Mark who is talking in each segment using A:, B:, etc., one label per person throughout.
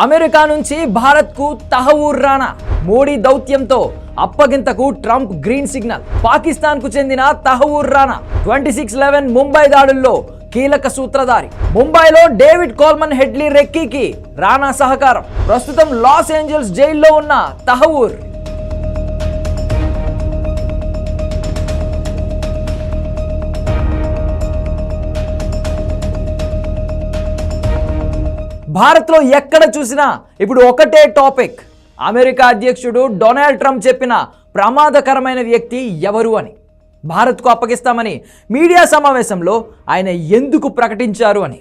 A: America నుంచి భారత్కు తహవూర్ రానా. మోడీ దౌత్యంతో అప్పగింతకు ట్రంప్ గ్రీన్ సిగ్నల్. పాకిస్తాన్కు చెందిన తహవూర్ రానా 26/11 ముంబై దాడుల్లో కీలక సూత్రధారి. ముంబైలో డేవిడ్ కోల్మన్ హెడ్లీ రెక్కీకి రానా సహకారం. ప్రస్తుతం లాస్ ఏంజల్స్ జైల్లో ఉన్న తహవూర్ భారత్లో ఎక్కడ చూసినా ఇప్పుడు ఒకటే టాపిక్. అమెరికా అధ్యక్షుడు డొనాల్డ్ ట్రంప్ చెప్పిన ప్రమాదకరమైన వ్యక్తి ఎవరు అని. భారత్కు అప్పగిస్తామని మీడియా సమావేశంలో ఆయన ఎందుకు ప్రకటించారు అని.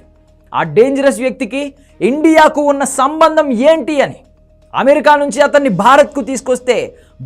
A: ఆ డేంజరస్ వ్యక్తికి ఇండియాకు ఉన్న సంబంధం ఏంటి అని. అమెరికా నుంచి అతన్ని భారత్కు తీసుకొస్తే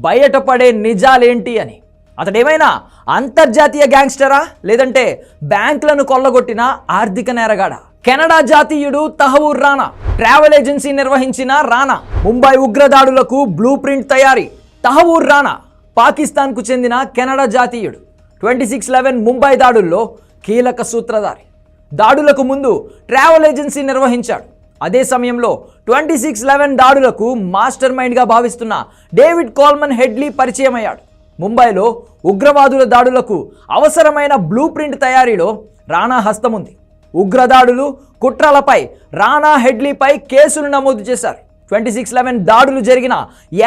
A: బయటపడే నిజాలేంటి అని. అతడేమైనా అంతర్జాతీయ గ్యాంగ్స్టరా, లేదంటే బ్యాంకులను కొల్లగొట్టిన ఆర్థిక నేరగాడా? కెనడా జాతీయుడు తహవూర్ రానా ట్రావెల్ ఏజెన్సీ నిర్వహించిన రానా. ముంబై ఉగ్రదాడులకు బ్లూ ప్రింట్ తయారీ. తహవూర్ రానా పాకిస్తాన్కు చెందిన కెనడా జాతీయుడు. 26/11 ముంబై దాడుల్లో కీలక సూత్రధారి. దాడులకు ముందు ట్రావెల్ ఏజెన్సీ నిర్వహించాడు. అదే సమయంలో 26/11 దాడులకు మాస్టర్ మైండ్గా భావిస్తున్న డేవిడ్ కోల్మన్ హెడ్లీ పరిచయం అయ్యాడు. ముంబైలో ఉగ్రవాదుల దాడులకు అవసరమైన బ్లూ ప్రింట్ తయారీలో రానా హస్తం ఉంది. ఉగ్రదాడులు, కుట్రలపై రానా హెడ్లీపై కేసులు నమోదు చేశారు. 26/11 దాడులు జరిగిన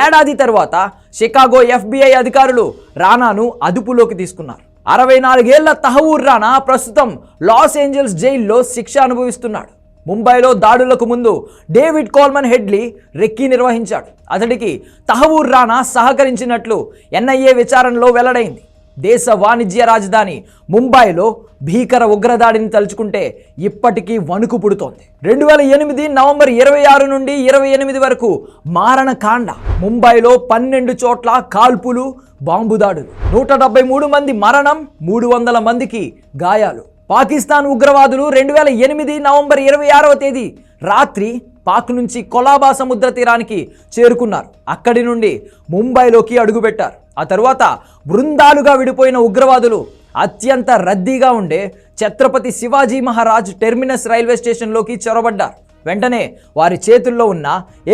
A: ఏడాది తర్వాత షికాగో FBI అధికారులు రానాను అదుపులోకి తీసుకున్నారు. 64 ఏళ్ల తహవూర్ రానా ప్రస్తుతం లాస్ ఏంజల్స్ జైల్లో శిక్ష అనుభవిస్తున్నాడు. ముంబైలో దాడులకు ముందు డేవిడ్ కోల్మన్ హెడ్లీ రెక్కీ నిర్వహించాడు. అతడికి తహవూర్ రానా సహకరించినట్లు NIA విచారణలో వెల్లడైంది. దేశ వాణిజ్య రాజధాని ముంబైలో భీకర ఉగ్రదాడిని తలుచుకుంటే ఇప్పటికీ వణుకు పుడుతోంది. 2008 నవంబర్ 26 నుండి 28 వరకు మారణకాండ. ముంబైలో 12 చోట్ల కాల్పులు, బాంబు దాడులు. 173 మంది మరణం, 300 మందికి గాయాలు. పాకిస్తాన్ ఉగ్రవాదులు 2008 నవంబర్ 26వ తేదీ రాత్రి పాక్ నుంచి కొలాబా సముద్ర తీరానికి చేరుకున్నారు. అక్కడి నుండి ముంబైలోకి అడుగుపెట్టారు. ఆ తరువాత బృందాలుగా విడిపోయిన ఉగ్రవాదులు అత్యంత రద్దీగా ఉండే ఛత్రపతి శివాజీ మహారాజ్ టెర్మినస్ రైల్వే స్టేషన్లోకి చొరబడ్డారు. వెంటనే వారి చేతుల్లో ఉన్న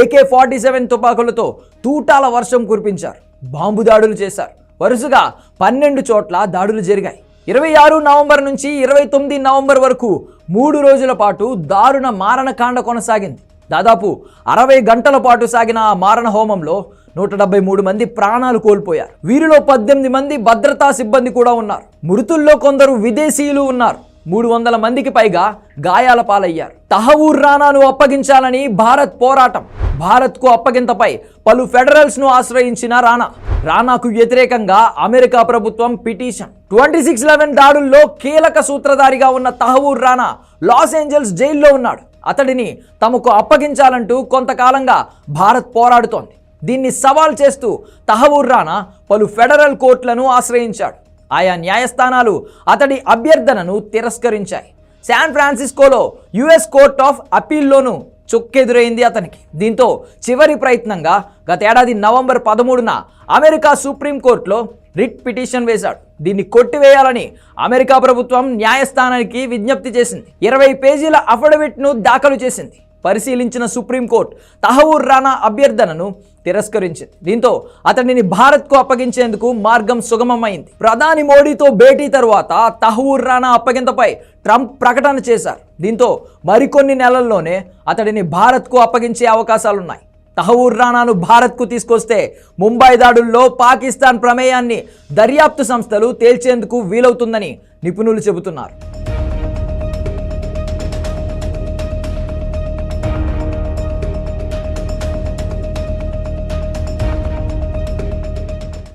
A: AK-47 తుపాకులతో తూటాల వర్షం కురిపించారు. బాంబు దాడులు చేశారు. వరుసగా 12 చోట్ల దాడులు జరిగాయి. 26 నవంబర్ నుంచి 29 నవంబర్ వరకు 3 రోజుల పాటు దారుణ మారణకాండ కొనసాగింది. దాదాపు 60 గంటల పాటు సాగిన ఆ మారణ హోమంలో 173 మంది ప్రాణాలు కోల్పోయారు. వీరిలో 18 మంది భద్రతా సిబ్బంది కూడా ఉన్నారు. మృతుల్లో కొందరు విదేశీయులు ఉన్నారు. 300 మందికి పైగా గాయాల పాలయ్యారు. తహవూర్ రానాను అప్పగించాలని భారత్ పోరాటం. భారత్కు అప్పగింతపై పలు ఫెడరల్స్ను ఆశ్రయించిన రానాకు వ్యతిరేకంగా అమెరికా ప్రభుత్వం పిటిషన్. 26/11 దాడుల్లో కీలక సూత్రధారిగా ఉన్న తహవూర్ రానా లాస్ ఏంజల్స్ జైల్లో ఉన్నాడు. అతడిని తమకు అప్పగించాలంటూ కొంతకాలంగా భారత్ పోరాడుతోంది. దీన్ని సవాల్ చేస్తూ తహవూర్ రానా పలు ఫెడరల్ కోర్టులను ఆశ్రయించాడు. ఆయా న్యాయస్థానాలు అతడి అభ్యర్థనను తిరస్కరించాయి. శాన్ ఫ్రాన్సిస్కోలో US కోర్ట్ ఆఫ్ అపీల్లోనూ చుక్కెదురైంది అతనికి. దీంతో చివరి ప్రయత్నంగా గత ఏడాది నవంబర్ 13న అమెరికా సుప్రీంకోర్టులో రిట్ పిటిషన్ వేశాడు. దీన్ని కొట్టివేయాలని అమెరికా ప్రభుత్వం న్యాయస్థానానికి విజ్ఞప్తి చేసింది. 20 పేజీల అఫిడవిట్ను దాఖలు చేసింది. పరిశీలించిన సుప్రీంకోర్టు తహవూర్ రానా అభ్యర్థనను తిరస్కరించింది. దీంతో అతడిని భారత్కు అప్పగించేందుకు మార్గం సుగమమైంది. ప్రధాని మోడీతో భేటీ తరువాత తహవూర్ రానా అప్పగింతపై ట్రంప్ ప్రకటన చేశారు. దీంతో మరికొన్ని నెలల్లోనే అతడిని భారత్కు అప్పగించే అవకాశాలున్నాయి. తహవూర్ రానాను భారత్కు తీసుకొస్తే ముంబై దాడుల్లో పాకిస్తాన్ ప్రమేయాన్ని దర్యాప్తు సంస్థలు తేల్చేందుకు వీలవుతుందని నిపుణులు చెబుతున్నారు.